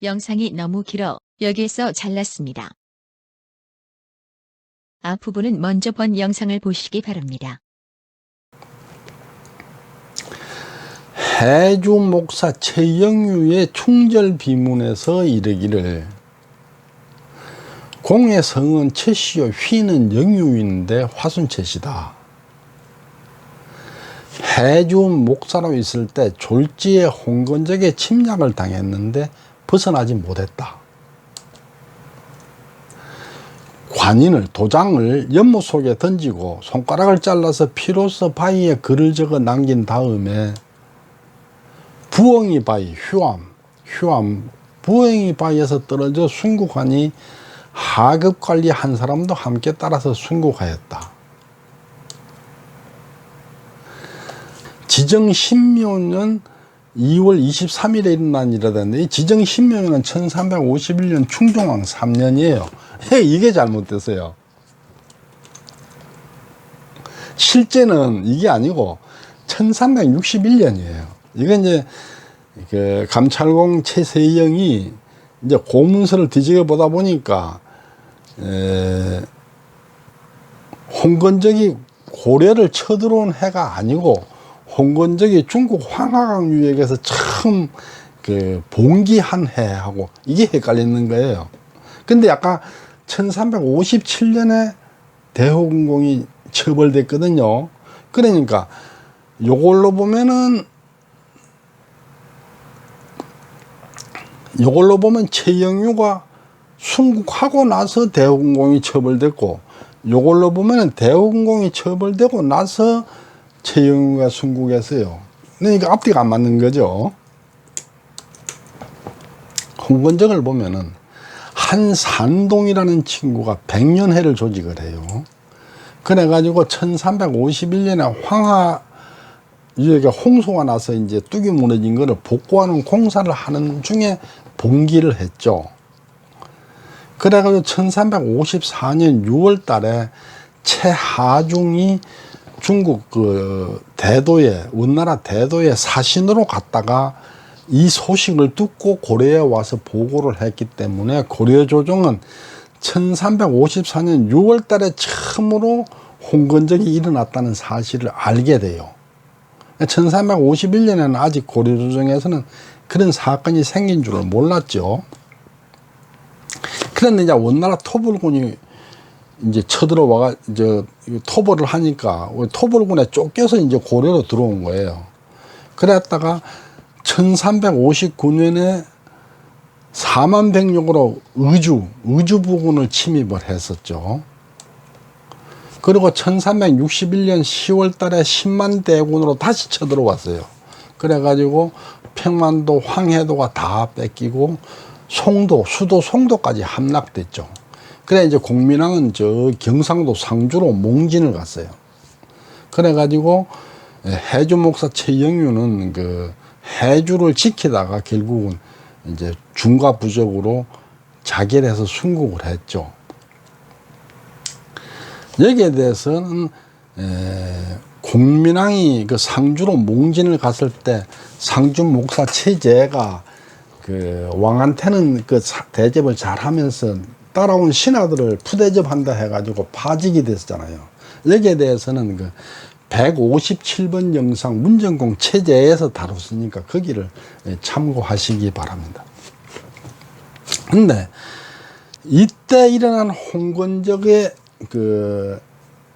영상이 너무 길어 여기서 잘랐습니다. 앞부분은 먼저 본 영상을 보시기 바랍니다. 해주 목사 최영유의 충절 비문에서 이르기를 공의 성은 최시요 휘는 영유인데 화순 최시다. 해주 목사로 있을 때 졸지에 홍건적의 침략을 당했는데 벗어나지 못했다. 관인을 도장을 연못 속에 던지고 손가락을 잘라서 피로써 바위에 글을 적어 남긴 다음에 부엉이 바위 휴암 부엉이 바위에서 떨어져 순국하니 하급 관리 한 사람도 함께 따라서 순국하였다. 지정 신묘년 2월 23일에 일어난 일이라는데 이 지정 신묘년은 1351년 충종왕 3년이에요. 이게 잘못됐어요. 실제는 이게 아니고 1361년이에요. 이건 이제 그 감찰공 최세영이 이제 고문서를 뒤지게 보다 보니까 홍건적이 고려를 쳐들어온 해가 아니고 홍건적이 중국 황하강 유역에서 처음 그 봉기한 해하고 이게 헷갈리는 거예요. 근데 아까 1357년에 대호군공이 처벌됐거든요. 그러니까 요걸로 보면 최영유가 순국하고 나서 대호군공이 처벌됐고, 요걸로 보면 대호군공이 처벌되고 나서 최영유가 순국했어요. 그러니까 앞뒤가 안 맞는 거죠. 홍건적을 보면은 한산동이라는 친구가 백년해를 조직을 해요. 그래가지고 1351년에 황하 유역에 홍수가 나서 이제 뚝이 무너진 거를 복구하는 공사를 하는 중에 봉기를 했죠. 그래가지고 1354년 6월 달에 최하중이 중국 그 대도에, 원나라 대도에 사신으로 갔다가 이 소식을 듣고 고려에 와서 보고를 했기 때문에 고려 조정은 1354년 6월 달에 처음으로 홍건적이 일어났다는 사실을 알게 돼요. 1351년에는 아직 고려 조정에서는 그런 사건이 생긴 줄을 몰랐죠. 그런데 이제 원나라 토벌군이 이제 쳐들어와가 이제 토벌을 하니까 토벌군에 쫓겨서 이제 고려로 들어온 거예요. 그랬다가 1359년에 4만106으로 의주 부근을 침입을 했었죠. 그리고 1361년 10월 달에 10만 대군으로 다시 쳐들어왔어요. 그래가지고 평만도, 황해도가 다 뺏기고 수도 송도까지 함락됐죠. 그래 이제 공민왕은 저 경상도 상주로 몽진을 갔어요. 그래가지고 해주 목사 최영유는 그 해주를 지키다가 결국은 이제 중과 부적으로 자결해서 순국을 했죠. 여기에 대해서는 공민왕이 그 상주로 몽진을 갔을 때 상주 목사 최재가 그 왕한테는 그 대접을 잘하면서 따라온 신하들을 푸대접한다 해가지고 파직이 됐잖아요. 여기에 대해서는 그 157번 영상 문정공 체제에서 다뤘으니까 거기를 참고하시기 바랍니다. 근데 이때 일어난 홍건적의 그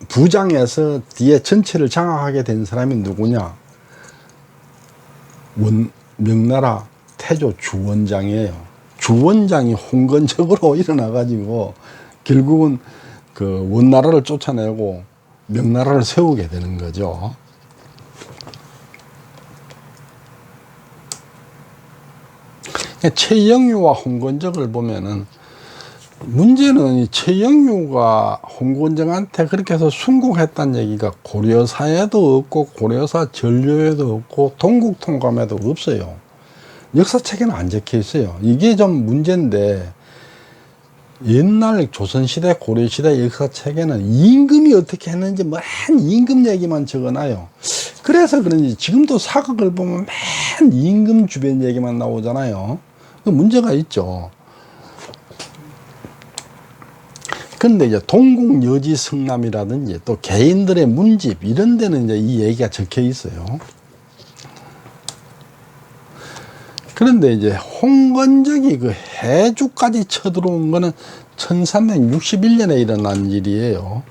부장에서 뒤에 전체를 장악하게 된 사람이 누구냐? 명나라 태조 주원장이에요. 주원장이 홍건적으로 일어나가지고 결국은 그 원나라를 쫓아내고 명나라를 세우게 되는 거죠. 최영유와 홍건적을 보면은 문제는 이 최영유가 홍건적한테 그렇게 해서 순국했다는 얘기가 고려사에도 없고 고려사 전료에도 없고 동국통감에도 없어요. 역사책에는 안 적혀 있어요. 이게 좀 문제인데 옛날 조선시대 고려시대 역사책에는 임금이 어떻게 했는지 맨 임금 얘기만 적어놔요. 그래서 그런지 지금도 사극을 보면 맨 임금 주변 얘기만 나오잖아요. 문제가 있죠. 근데 이제 동국여지 성남이라든지 또 개인들의 문집 이런 데는 이제 이 얘기가 적혀 있어요. 그런데 이제 홍건적이 그 해주까지 쳐들어온 거는 1361년에 일어난 일이에요.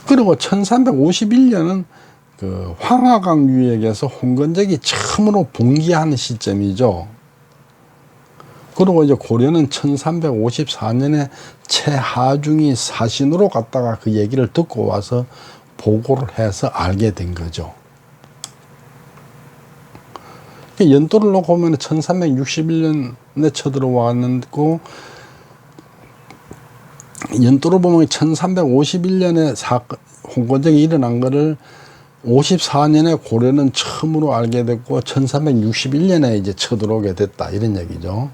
그리고 1351년은 그 황하강 유역에서 홍건적이 처음으로 봉기하는 시점이죠. 그리고 이제 고려는 1354년에 최하중이 사신으로 갔다가 그 얘기를 듣고 와서 보고를 해서 알게 된 거죠. 연도를 놓고 보면 1361년에 쳐들어왔고, 연도를 보면 1351년에 홍건적이 일어난 거를 54년에 고려는 처음으로 알게 됐고 1361년에 이제 쳐들어오게 됐다, 이런 얘기죠.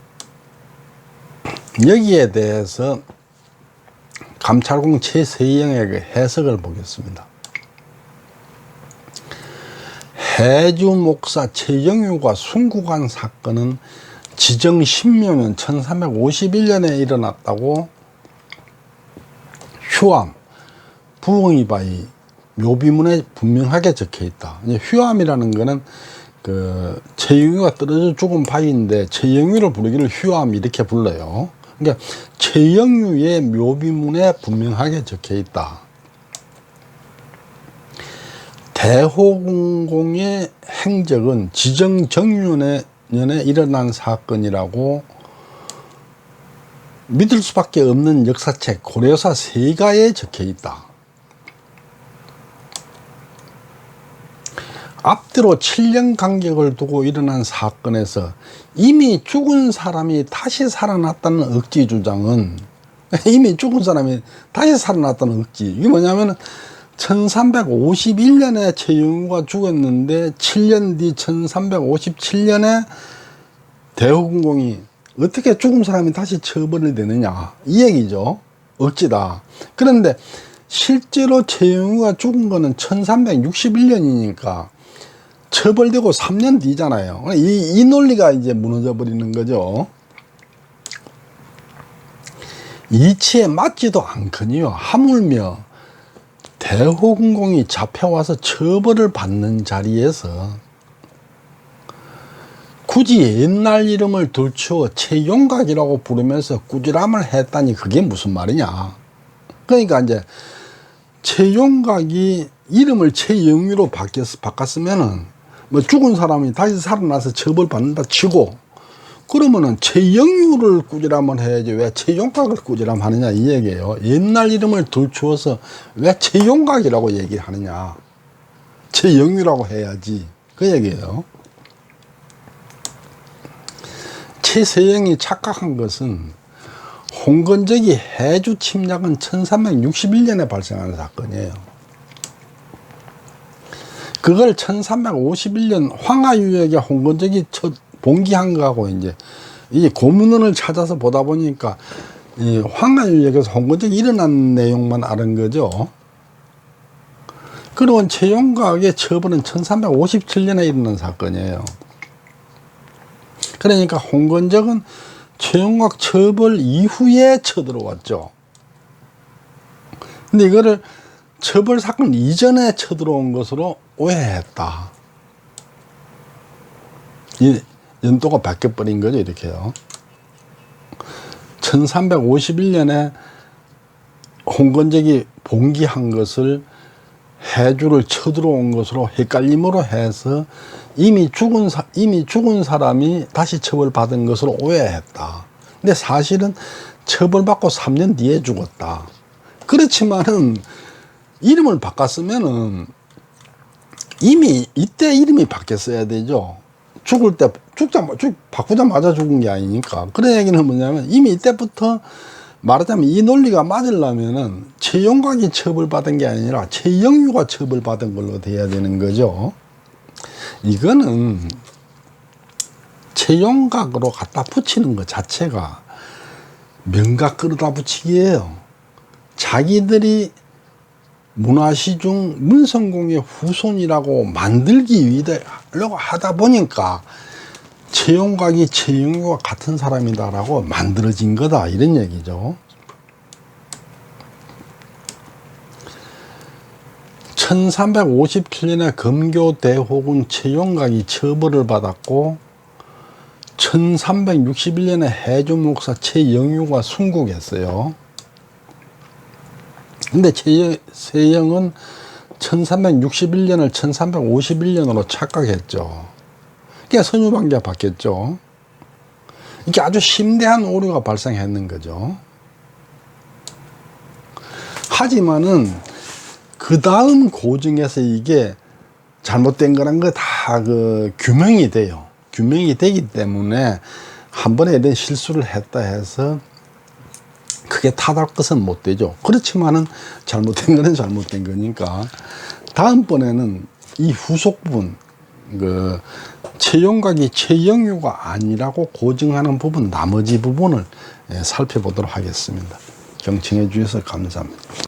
여기에 대해서 감찰공 최세영의 그 해석을 보겠습니다. 해주 목사 최영유가 순국한 사건은 지정 10묘년 1351년에 일어났다고 휴암, 부엉이바위 묘비문에 분명하게 적혀 있다. 휴암이라는 거는 그 최영유가 떨어져 죽은 바위인데 최영유를 부르기를 휴암 이렇게 불러요. 그러니까 최영유의 묘비문에 분명하게 적혀 있다. 대호궁공의 행적은 지정 정유년에 일어난 사건이라고 믿을 수밖에 없는 역사책 고려사 세가에 적혀 있다. 앞뒤로 7년 간격을 두고 일어난 사건에서 이미 죽은 사람이 다시 살아났다는 억지 주장은, 이미 죽은 사람이 다시 살아났다는 억지, 이게 뭐냐면 1351년에 최영유가 죽었는데 7년 뒤 1357년에 대호궁공이 어떻게 죽은 사람이 다시 처벌이 되느냐, 이 얘기죠. 억지다. 그런데 실제로 최영유가 죽은 거는 1361년이니까 처벌되고 3년 뒤잖아요. 이 논리가 이제 무너져 버리는 거죠. 이치에 맞지도 않거니요. 하물며 대호궁공이 잡혀와서 처벌을 받는 자리에서 굳이 옛날 이름을 들추어 최용각이라고 부르면서 꾸지람을 했다니 그게 무슨 말이냐. 그러니까 이제 최용각이 이름을 최영유로 바꿨으면은 뭐 죽은 사람이 다시 살아나서 처벌받는다 치고, 그러면은 최영유를 꾸지람을 해야지 왜 최용각을 꾸지람하느냐, 이 얘기예요. 옛날 이름을 들추어서 왜 최용각이라고 얘기하느냐, 최영유라고 해야지, 그 얘기예요. 최세영이 착각한 것은 홍건적이 해주 침략은 1361년에 발생한 사건이에요. 그걸 1351년 황하유역에 홍건적이 봉기한 거하고 이제 이 고문원을 찾아서 보다 보니까 이 황하유역에서 홍건적이 일어난 내용만 아는 거죠. 그리고 최용각의 처벌은 1357년에 일어난 사건이에요. 그러니까 홍건적은 최용각 처벌 이후에 쳐들어왔죠. 근데 이거를 처벌 사건 이전에 쳐들어온 것으로 오해했다. 이 연도가 바뀌어버린 거죠, 이렇게요. 1351년에 홍건적이 봉기한 것을 해주를 쳐들어온 것으로 헷갈림으로 해서 이미 죽은 사람이 다시 처벌받은 것으로 오해했다. 근데 사실은 처벌받고 3년 뒤에 죽었다. 그렇지만은 이름을 바꿨으면은 이미 이때 이름이 바뀌었어야 되죠. 바꾸자마자 죽은 게 아니니까. 그런 얘기는 뭐냐면 이미 이때부터 말하자면 이 논리가 맞으려면은 최용각이 처벌받은 게 아니라 최영유가 처벌받은 걸로 돼야 되는 거죠. 이거는 최용각으로 갖다 붙이는 것 자체가 명각 끌어다 붙이기예요. 자기들이 문화시중 문성공의 후손이라고 만들기 위하려고 하다 보니까 최용각이 최영유와 같은 사람이다라고 만들어진 거다, 이런 얘기죠. 1357년에 검교대호군 최용각이 처벌을 받았고 1361년에 해주목사 최영유가 순국했어요. 근데 최영은 1361년을 1351년으로 착각했죠. 그러니까 선유관계가 바뀌었죠. 이게 아주 심대한 오류가 발생했는 거죠. 하지만은 그 다음 고증에서 이게 잘못된 거란 거 다 규명이 돼요. 규명이 되기 때문에 한 번에 이런 실수를 했다 해서 크게 탓할 것은 못 되죠. 그렇지만은 잘못된 거는 잘못된 거니까 다음번에는 이 후속 부분, 최용각이 최영유가 아니라고 고증하는 부분, 나머지 부분을 살펴보도록 하겠습니다. 경청해 주셔서 감사합니다.